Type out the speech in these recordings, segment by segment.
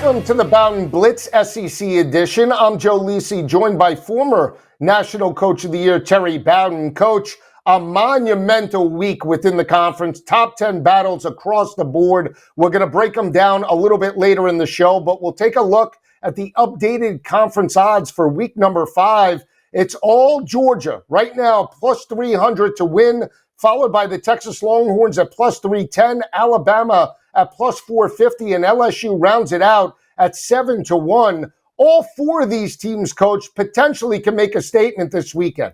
Welcome to the Bowden Blitz SEC Edition. I'm Joe Lisi, joined by former National Coach of the Year, Terry Bowden. Coach, a monumental week within the conference, top 10 battles across the board. We're going to break them down a little bit later in the show, but we'll take a look at the updated conference odds for week number 5. It's all Georgia right now, plus 300 to win, followed by the Texas Longhorns at plus 310, Alabama at plus 450, and LSU rounds it out at 7-1. All four of these teams, Coach, potentially can make a statement this weekend.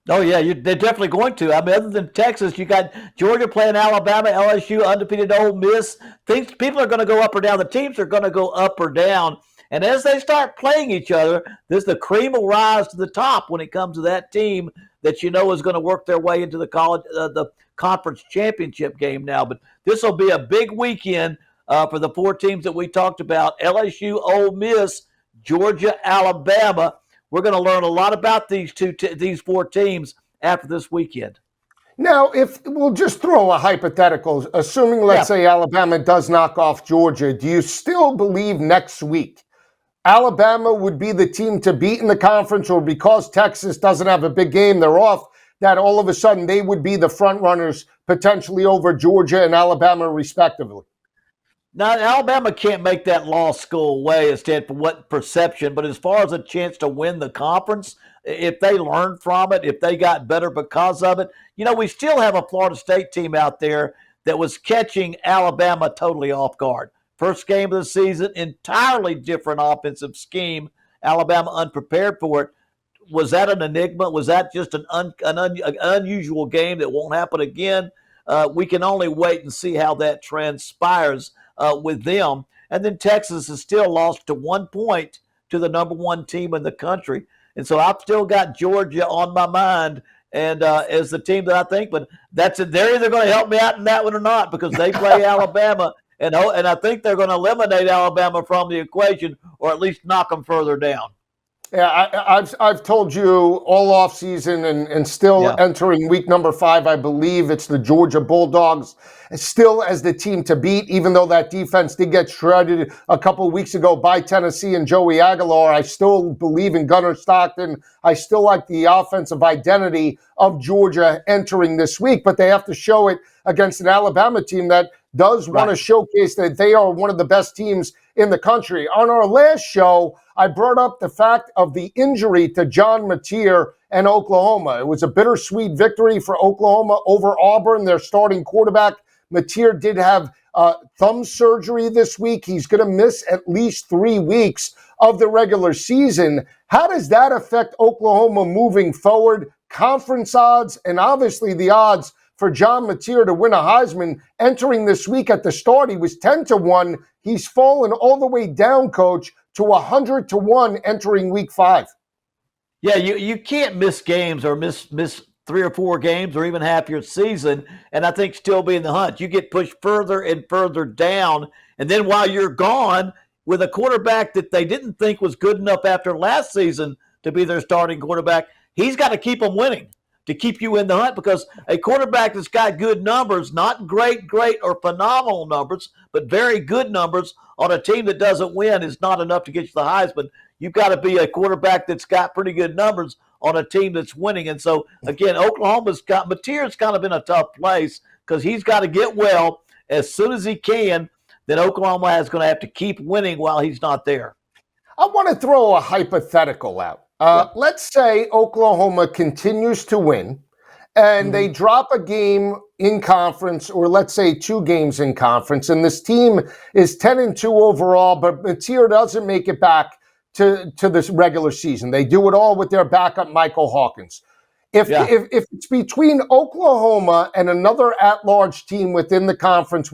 Oh, yeah, they're definitely going to. I mean, other than Texas, you got Georgia playing Alabama, LSU, undefeated Ole Miss. People are going to go up or down. The teams are going to go up or down. And as they start playing each other, the cream will rise to the top when it comes to that team that you know is going to work their way into the conference championship game now. But this will be a big weekend for the four teams that we talked about: LSU, Ole Miss, Georgia, Alabama. We're going to learn a lot about these four teams after this weekend. Now, if we'll just throw a hypothetical, assuming, let's say, Alabama does knock off Georgia, do you still believe next week Alabama would be the team to beat in the conference, or because Texas doesn't have a big game, they're off, that all of a sudden they would be the front runners potentially over Georgia and Alabama respectively? Now, Alabama can't make that loss go away instead for what perception, but as far as a chance to win the conference, if they learn from it, if they got better because of it, you know, we still have a Florida State team out there that was catching Alabama totally off guard. First game of the season, entirely different offensive scheme. Alabama unprepared for it. Was that an enigma? Was that just an unusual game that won't happen again? We can only wait and see how that transpires with them. And then Texas has still lost to 1 point to the number one team in the country. And so I've still got Georgia on my mind and as the team that I think, but that's it. They're either going to help me out in that one or not, because they play Alabama. And I think they're going to eliminate Alabama from the equation, or at least knock them further down. Yeah, I've told you all offseason and still entering week number 5, I believe it's the Georgia Bulldogs still as the team to beat, even though that defense did get shredded a couple of weeks ago by Tennessee and Joey Aguilar. I still believe in Gunnar Stockton. I still like the offensive identity of Georgia entering this week, but they have to show it against an Alabama team that does want to showcase that they are one of the best teams in the country. On our last show, I brought up the fact of the injury to John Mattie and Oklahoma. It was a bittersweet victory for Oklahoma over Auburn, their starting quarterback. Mattie did have thumb surgery this week. He's going to miss at least 3 weeks of the regular season. How does that affect Oklahoma moving forward? Conference odds, and obviously the odds for John Mattie to win a Heisman entering this week. At the start, he was 10-1. He's fallen all the way down, Coach, to 100-1 entering week 5. Yeah, you can't miss games or miss 3 or 4 games or even half your season, and I think still be in the hunt. You get pushed further and further down, and then while you're gone with a quarterback that they didn't think was good enough after last season to be their starting quarterback, he's got to keep them winning to keep you in the hunt, because a quarterback that's got good numbers, not great or phenomenal numbers, but very good numbers on a team that doesn't win is not enough to get you the Heisman. You've got to be a quarterback that's got pretty good numbers on a team that's winning. And so, again, Oklahoma's got – Matier's kind of in a tough place because he's got to get well as soon as he can. Then Oklahoma is going to have to keep winning while he's not there. I want to throw a hypothetical out. Let's say Oklahoma continues to win and they drop a game in conference, or let's say 2 games in conference, and this team is 10-2 overall, but Mattie doesn't make it back to this regular season. They do it all with their backup, Michael Hawkins. If it's between Oklahoma and another at-large team within the conference,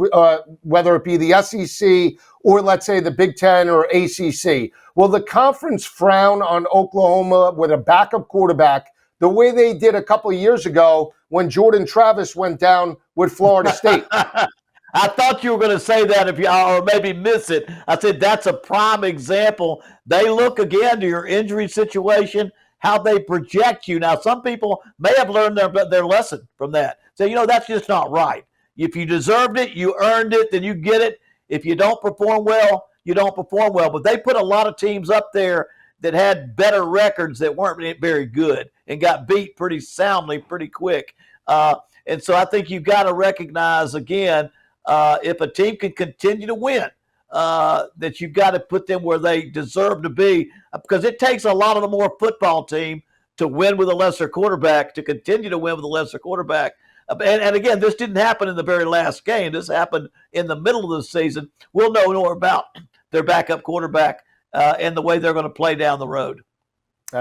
whether it be the SEC or let's say the Big Ten or ACC, will the conference frown on Oklahoma with a backup quarterback the way they did a couple of years ago when Jordan Travis went down with Florida State? I thought you were going to say that, or maybe miss it. I said that's a prime example. They look again to your injury situation, how they project you. Now, some people may have learned their lesson from that. So, that's just not right. If you deserved it, you earned it, then you get it. If you don't perform well, you don't perform well. But they put a lot of teams up there that had better records that weren't very good and got beat pretty soundly, pretty quick. And so I think you've got to recognize, again, if a team can continue to win, that you've got to put them where they deserve to be, because it takes a lot of the more football team to win with a lesser quarterback, to continue to win with a lesser quarterback. And again, this didn't happen in the very last game. This happened in the middle of the season. We'll know more about their backup quarterback and the way they're going to play down the road.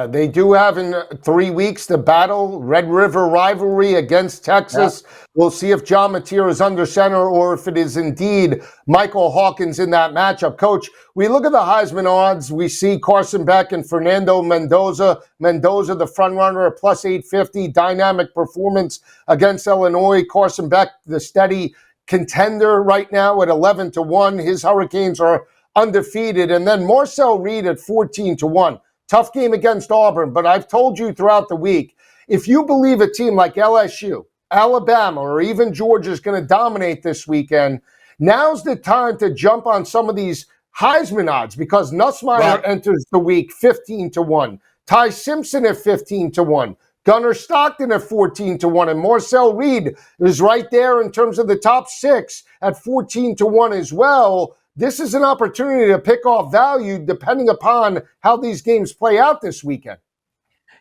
They do have in 3 weeks the battle, Red River rivalry against Texas. Yeah. We'll see if John Mattie is under center or if it is indeed Michael Hawkins in that matchup. Coach, we look at the Heisman odds. We see Carson Beck and Fernando Mendoza. Mendoza, the front runner, at plus 850. Dynamic performance against Illinois. Carson Beck, the steady contender right now at 11-1. His Hurricanes are undefeated. And then Marcel Reed at 14-1. Tough game against Auburn, but I've told you throughout the week, if you believe a team like LSU, Alabama, or even Georgia is going to dominate this weekend, now's the time to jump on some of these Heisman odds, because Nussmeier enters the week 15-1, Ty Simpson at 15-1, Gunnar Stockton at 14-1, and Marcel Reed is right there in terms of the top 6 at 14-1 as well. This is an opportunity to pick off value depending upon how these games play out this weekend.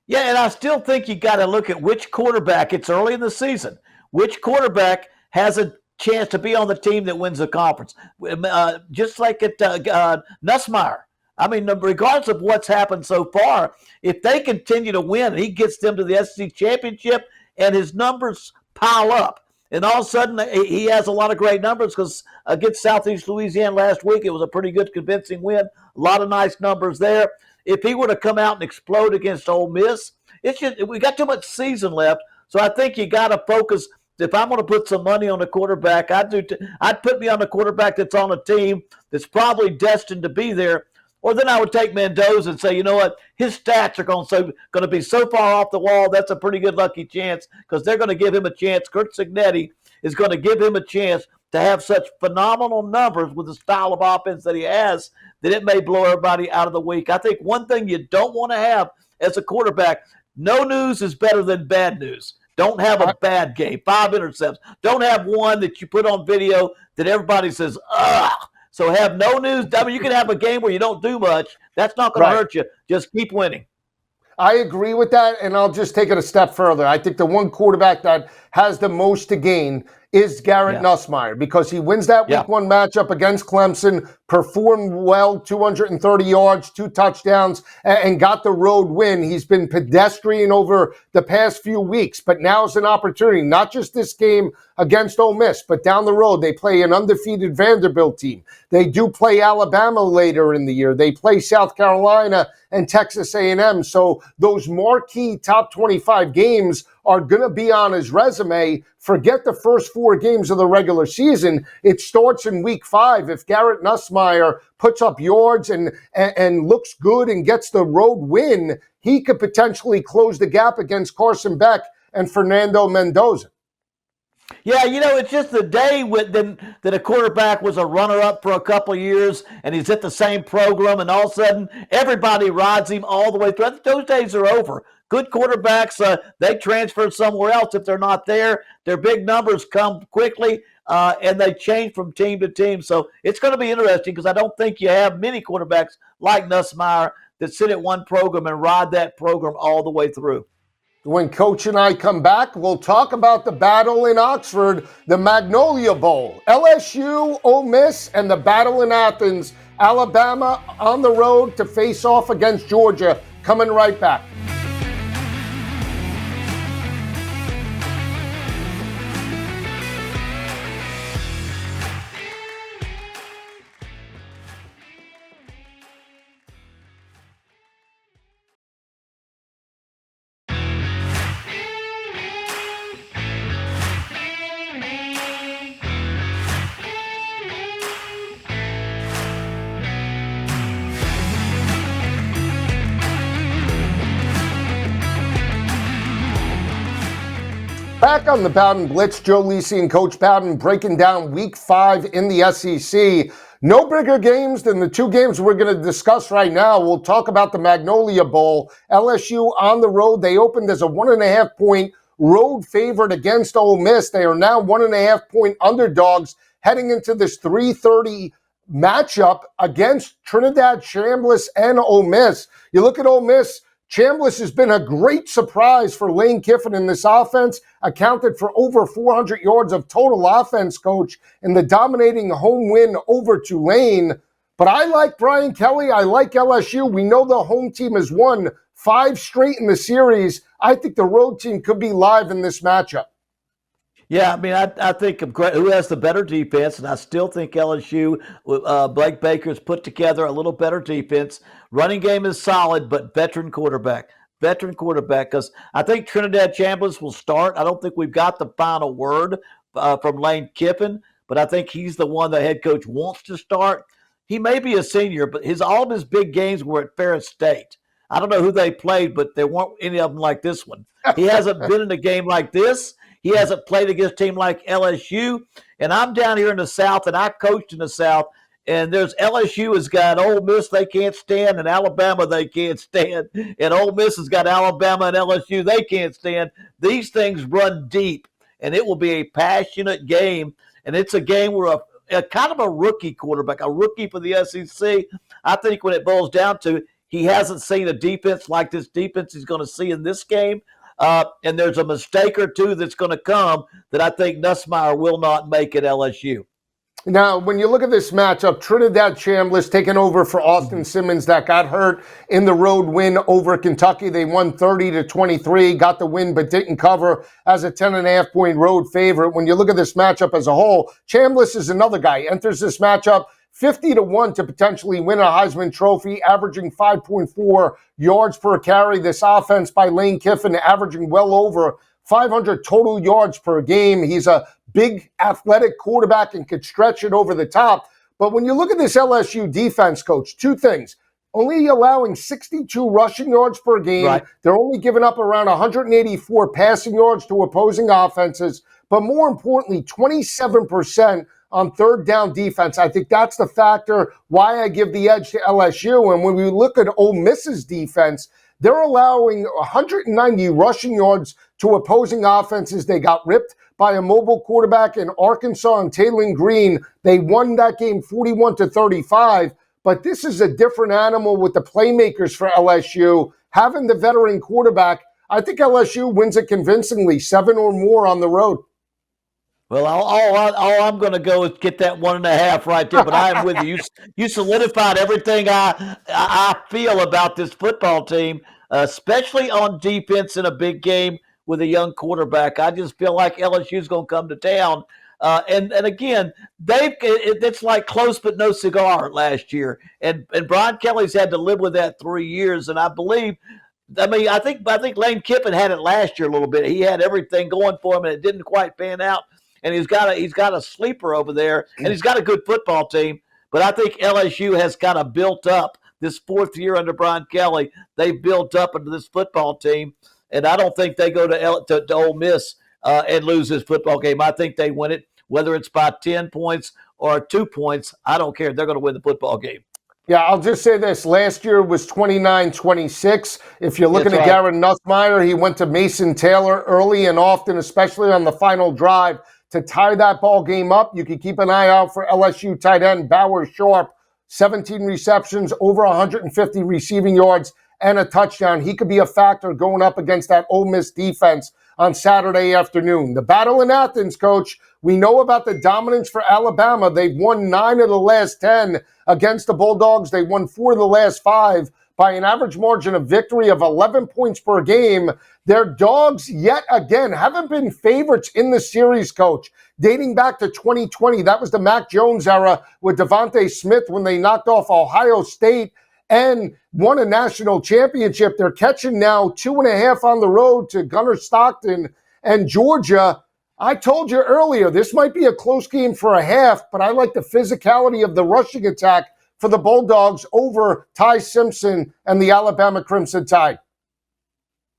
Yeah, and I still think you got to look at which quarterback, it's early in the season, which quarterback has a chance to be on the team that wins the conference. Just like at Nussmeier. I mean, regardless of what's happened so far, if they continue to win, he gets them to the SEC championship and his numbers pile up. And all of a sudden, he has a lot of great numbers, because against Southeast Louisiana last week, it was a pretty good, convincing win. A lot of nice numbers there. If he were to come out and explode against Ole Miss, it's just, we got too much season left. So I think you got to focus. If I'm going to put some money on a quarterback, I'd put me on a quarterback that's on a team that's probably destined to be there. Or then I would take Mendoza and say, you know what, his stats are going to be so far off the wall, that's a pretty good lucky chance, because they're going to give him a chance. Kurt Cignetti is going to give him a chance to have such phenomenal numbers with the style of offense that he has, that it may blow everybody out of the week. I think one thing you don't want to have as a quarterback, no news is better than bad news. Don't have a bad game, 5 intercepts. Don't have one that you put on video that everybody says, ugh. So have no news. I mean, you can have a game where you don't do much. That's not going to hurt you. Just keep winning. I agree with that, and I'll just take it a step further. I think the one quarterback that has the most to gain is Garrett Nussmeier, because he wins that week 1 matchup against Clemson, performed well, 230 yards, 2 touchdowns, and got the road win. He's been pedestrian over the past few weeks, but now's an opportunity, not just this game against Ole Miss, but down the road. They play an undefeated Vanderbilt team. They do play Alabama later in the year. They play South Carolina and Texas A&M. So those marquee top 25 games are going to be on his resume. Forget the first 4 games of the regular season. It starts in week 5. If Garrett Nussmeier puts up yards and looks good and gets the road win, he could potentially close the gap against Carson Beck and Fernando Mendoza. Yeah, you know, it's just the day that a quarterback was a runner-up for a couple of years and he's at the same program, and all of a sudden everybody rides him all the way through. I think those days are over. Good quarterbacks, they transfer somewhere else if they're not there. Their big numbers come quickly, and they change from team to team. So it's going to be interesting, because I don't think you have many quarterbacks like Nussmeier that sit at one program and ride that program all the way through. When Coach and I come back, we'll talk about the battle in Oxford, the Magnolia Bowl, LSU, Ole Miss, and the battle in Athens, Alabama on the road to face off against Georgia. Coming right back. Back on the Bowden Blitz, Joe Lisi and Coach Bowden breaking down week 5 in the SEC. No bigger games than the two games we're going to discuss right now. We'll talk about the Magnolia Bowl. LSU on the road. They opened as a 1.5-point road favorite against Ole Miss. They are now 1.5-point underdogs heading into this 3:30 matchup against Trinidad Chambliss and Ole Miss. You look at Ole Miss, Chambliss has been a great surprise for Lane Kiffin in this offense, accounted for over 400 yards of total offense, coach, in the dominating home win over Tulane. But I like Brian Kelly. I like LSU. We know the home team has won 5 straight in the series. I think the road team could be live in this matchup. Yeah, I mean, I think of who has the better defense, and I still think LSU, Blake Baker's put together a little better defense. Running game is solid, but veteran quarterback, because I think Trinidad Chambliss will start. I don't think we've got the final word from Lane Kiffin, but I think he's the one the head coach wants to start. He may be a senior, but all of his big games were at Ferris State. I don't know who they played, but there weren't any of them like this one. He hasn't been in a game like this. He hasn't played against a team like LSU. And I'm down here in the South, and I coached in the South, and there's LSU has got Ole Miss they can't stand, and Alabama they can't stand. And Ole Miss has got Alabama and LSU they can't stand. These things run deep, and it will be a passionate game. And it's a game where a kind of a rookie quarterback, a rookie for the SEC, I think when it boils down to it, he hasn't seen a defense like this defense he's going to see in this game. And there's a mistake or two that's going to come that I think Nussmeier will not make at LSU. Now, when you look at this matchup, Trinidad Chambliss taking over for Austin Simmons that got hurt in the road win over Kentucky. They won 30-23, got the win but didn't cover as a 10.5-point road favorite. When you look at this matchup as a whole, Chambliss is another guy. Enters this matchup 50-1 to potentially win a Heisman Trophy, averaging 5.4 yards per carry. This offense by Lane Kiffin averaging well over 500 total yards per game. He's a big athletic quarterback and could stretch it over the top. But when you look at this LSU defense, coach, two things. Only allowing 62 rushing yards per game. Right. They're only giving up around 184 passing yards to opposing offenses. But more importantly, 27% on third down defense. I think that's the factor why I give the edge to LSU. And when we look at Ole Miss's defense, they're allowing 190 rushing yards to opposing offenses. They got ripped by a mobile quarterback in Arkansas and Taylor Green. They won that game 41-35. But this is a different animal with the playmakers for LSU. Having the veteran quarterback, I think LSU wins it convincingly, 7 or more on the road. Well, all I'm going to go is get that 1.5 right there. But I am with you. You solidified everything I feel about this football team, especially on defense in a big game with a young quarterback. I just feel like LSU is going to come to town. And again, it's like close but no cigar last year. And Brian Kelly's had to live with that 3 years. And I think Lane Kiffin had it last year a little bit. He had everything going for him, and it didn't quite pan out. And he's got a sleeper over there, and he's got a good football team. But I think LSU has kind of built up this 4th year under Brian Kelly. They've built up into this football team, and I don't think they go to Ole Miss and lose this football game. I think they win it, whether it's by 10 points or 2 points. I don't care. They're going to win the football game. Yeah, I'll just say this. Last year was 29-26. If you're looking at Garrett Nussmeier, he went to Mason Taylor early and often, especially on the final drive, to tie that ball game up. You can keep an eye out for LSU tight end Bauer Sharp, 17 receptions, over 150 receiving yards, and a touchdown. He could be a factor going up against that Ole Miss defense on Saturday afternoon. The battle in Athens, coach. We know about the dominance for Alabama. They've won 9 of the last 10 against the Bulldogs. They won 4 of the last 5 by an average margin of victory of 11 points per game. Their dogs, yet again, haven't been favorites in the series, coach. Dating back to 2020, that was the Mac Jones era with Devontae Smith when they knocked off Ohio State and won a national championship. They're catching now 2.5 on the road to Gunner Stockton and Georgia. I told you earlier, this might be a close game for a half, but I like the physicality of the rushing attack for the Bulldogs over Ty Simpson and the Alabama Crimson Tide.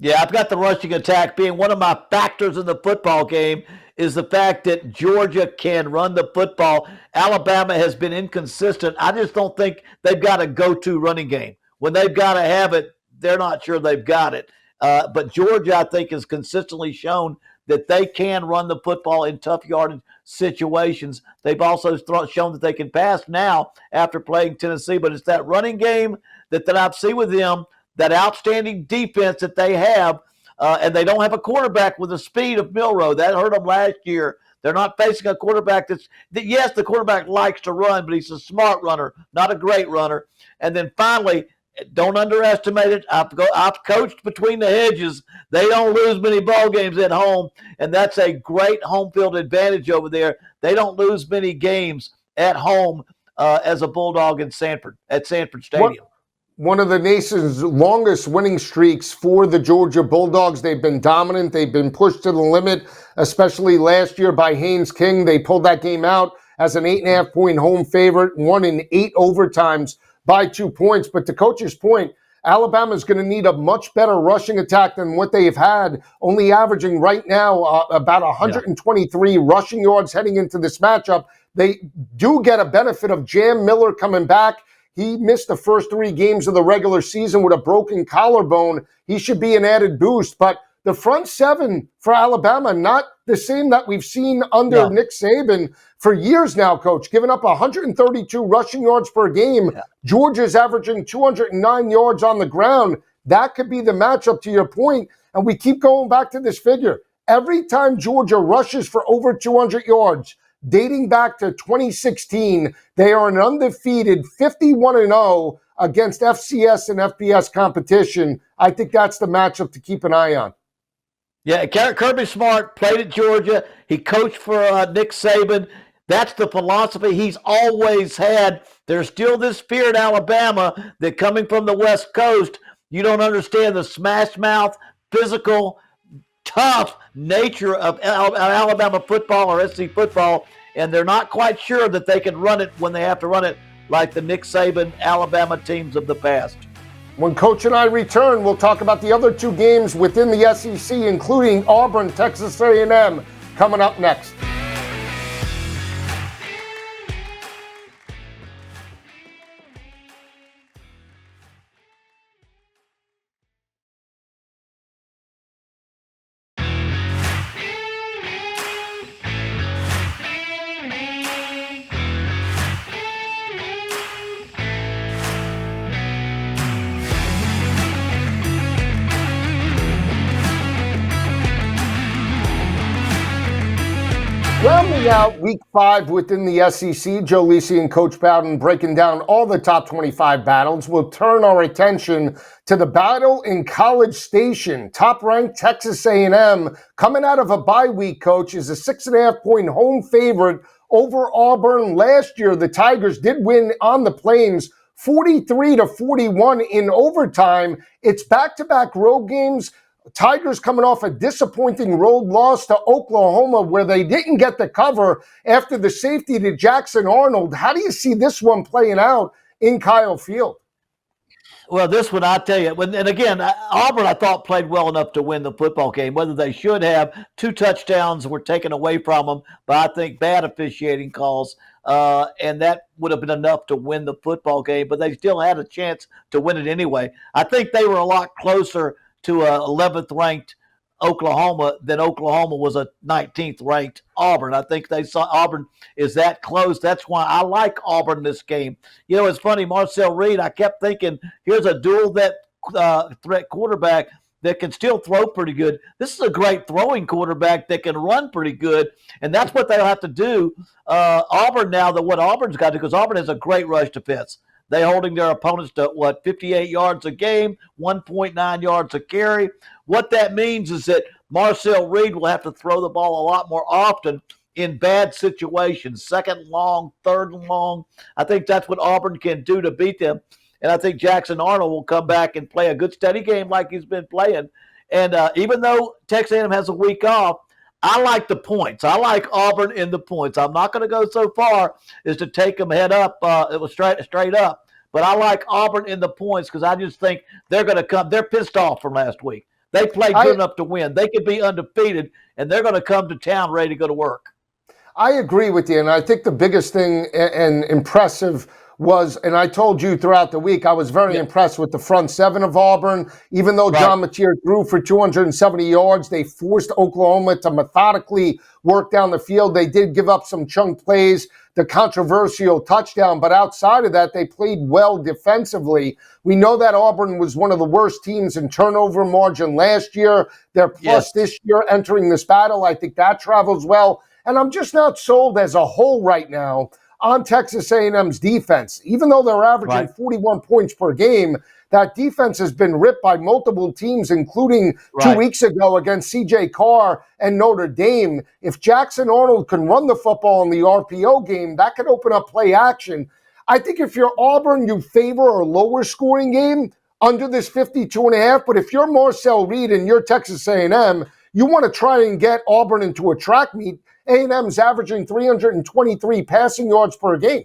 Yeah, I've got the rushing attack being one of my factors in the football game is the fact that Georgia can run the football. Alabama has been inconsistent. I just don't think they've got a go-to running game. When they've got to have it, they're not sure they've got it. But Georgia, I think, has consistently shown that they can run the football in tough yardage situations. They've also shown that they can pass now after playing Tennessee. But it's that running game that I've seen with them, that outstanding defense that they have, and they don't have a quarterback with the speed of Milroe. That hurt them last year. They're not facing a quarterback yes, the quarterback likes to run, but he's a smart runner, not a great runner. And then finally, don't underestimate it. I've coached between the hedges. They don't lose many ball games at home, and that's a great home field advantage over there. They don't lose many games at home as a Bulldog at Sanford Stadium. One of the nation's longest winning streaks for the Georgia Bulldogs. They've been dominant. They've been pushed to the limit, especially last year by Haynes King. They pulled that game out as an 8.5-point home favorite, won in 8 overtimes by 2 points. But to Coach's point, Alabama is going to need a much better rushing attack than what they've had, only averaging right now about 123 rushing yards heading into this matchup. They do get a benefit of Jam Miller coming back. He missed the first 3 games of the regular season with a broken collarbone. He should be an added boost. But the front seven for Alabama, not the same that we've seen under Nick Saban for years now, Coach, giving up 132 rushing yards per game. Yeah. Georgia's averaging 209 yards on the ground. That could be the matchup, to your point. And we keep going back to this figure. Every time Georgia rushes for over 200 yards, dating back to 2016, they are an undefeated 51-0 against FCS and FBS competition. I think that's the matchup to keep an eye on. Yeah, Kirby Smart played at Georgia. He coached for Nick Saban. That's the philosophy he's always had. There's still this fear in Alabama that coming from the West Coast, you don't understand the smash mouth, physical, tough nature of Alabama football or SC football, and they're not quite sure that they can run it when they have to run it like the Nick Saban Alabama teams of the past. When Coach and I return, we'll talk about the other 2 games within the SEC, including Auburn, Texas A&M, coming up next. Rounding out week 5 within the SEC, Joe Lisi and Coach Bowden breaking down all the top 25 battles. We'll turn our attention to the battle in College Station. Top-ranked Texas A&M, coming out of a bye week, Coach, is a 6.5-point home favorite over Auburn. Last year, the Tigers did win on the Plains 43-41 in overtime. It's back-to-back road games. Tigers coming off a disappointing road loss to Oklahoma where they didn't get the cover after the safety to Jackson Arnold. How do you see this one playing out in Kyle Field? Well, this one, I tell you, and again, Auburn, I thought, played well enough to win the football game. Whether they should have, 2 touchdowns were taken away from them, but I think bad officiating calls, and that would have been enough to win the football game, but they still had a chance to win it anyway. I think they were a lot closer to a 11th ranked Oklahoma than Oklahoma was a 19th ranked Auburn. I think they saw Auburn is that close. That's why I like Auburn this game. You know, it's funny, Marcel Reed, I kept thinking, here's a dual threat quarterback that can still throw pretty good. This is a great throwing quarterback that can run pretty good, and that's what they'll have to do. Auburn now, what Auburn's got to do, because Auburn has a great rush defense. They're holding their opponents to, 58 yards a game, 1.9 yards a carry. What that means is that Marcel Reed will have to throw the ball a lot more often in bad situations, 2nd and long, 3rd and long. I think that's what Auburn can do to beat them. And I think Jackson Arnold will come back and play a good, steady game like he's been playing. And even though Texas A&M has a week off, I like the points. I like Auburn in the points. I'm not going to go so far as to take them head up. It was straight up. But I like Auburn in the points because I just think they're going to come. They're pissed off from last week. They play good enough to win. They could be undefeated, and they're going to come to town ready to go to work. I agree with you, and I think the biggest thing and impressive was, and I told you throughout the week, I was very impressed with the front seven of Auburn. Even though John Mattie threw for 270 yards, they forced Oklahoma to methodically work down the field. They did give up some chunk plays, the controversial touchdown, but outside of that, they played well defensively. We know that Auburn was one of the worst teams in turnover margin last year. They're plus this year entering this battle. I think that travels well. And I'm just not sold as a whole right now on Texas A&M's defense. Even though they're averaging 41 points per game, that defense has been ripped by multiple teams, including 2 weeks ago against C.J. Carr and Notre Dame. If Jackson Arnold can run the football in the RPO game, that could open up play action. I think if you're Auburn, you favor a lower scoring game under this 52.5. But if you're Marcel Reed and you're Texas A&M, you want to try and get Auburn into a track meet. A&M's averaging 323 passing yards per game.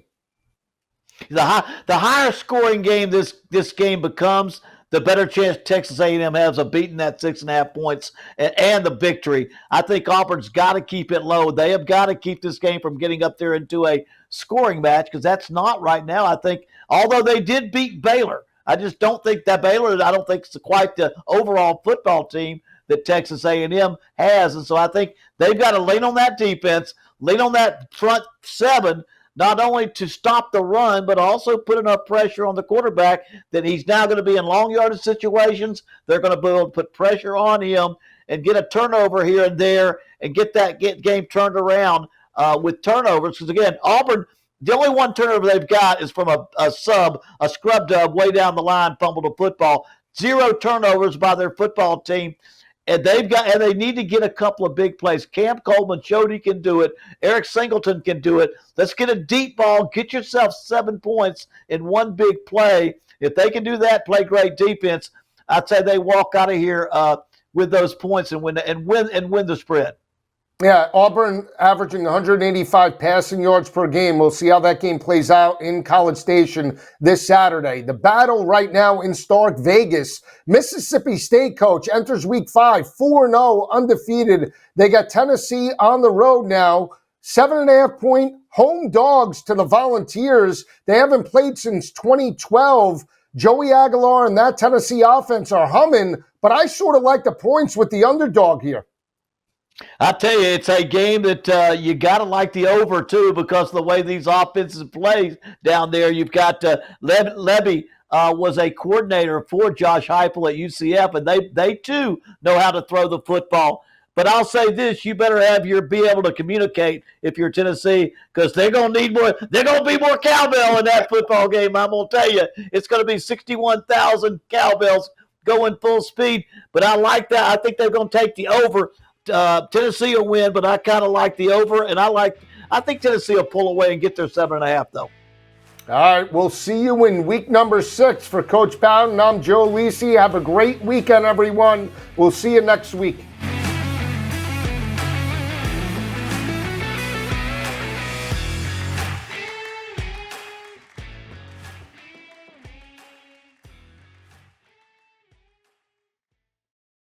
The higher scoring game this game becomes, the better chance Texas A&M has of beating that 6.5 points and the victory. I think Auburn's got to keep it low. They have got to keep this game from getting up there into a scoring match, because that's not right now. I think, although they did beat Baylor, I just don't think that Baylor, I don't think it's quite the overall football team that Texas A&M has. And so I think they've got to lean on that defense, lean on that front seven, not only to stop the run, but also put enough pressure on the quarterback that he's now going to be in long yardage situations. They're going to be able to put pressure on him and get a turnover here and there and get game turned around with turnovers. Because, again, Auburn, the only one turnover they've got is from a scrub dub way down the line, fumbled a football. 0 turnovers by their football team. And they need to get a couple of big plays. Cam Coleman showed he can do it. Eric Singleton can do it. Let's get a deep ball. Get yourself 7 points in one big play. If they can do that, play great defense, I'd say they walk out of here with those points and win the spread. Yeah, Auburn averaging 185 passing yards per game. We'll see how that game plays out in College Station this Saturday. The battle right now in Stark Vegas. Mississippi State coach enters week 5, 4-0, undefeated. They got Tennessee on the road now. 7.5-point home dogs to the Volunteers. They haven't played since 2012. Joey Aguilar and that Tennessee offense are humming, but I sort of like the points with the underdog here. I tell you, it's a game that you got to like the over, too, because of the way these offenses play down there. You've got Levy was a coordinator for Josh Heupel at UCF, and they too know how to throw the football. But I'll say this, you better be able to communicate if you're Tennessee, because they're going to need more. They're going to be more cowbell in that football game. I'm going to tell you, it's going to be 61,000 cowbells going full speed. But I like that. I think they're going to take the over. Tennessee will win, but I kind of like the over, and I think Tennessee will pull away and get their 7.5, though. All right, we'll see you in week number 6 for Coach Bowden. I'm Joe Lisi. Have a great weekend, everyone. We'll see you next week.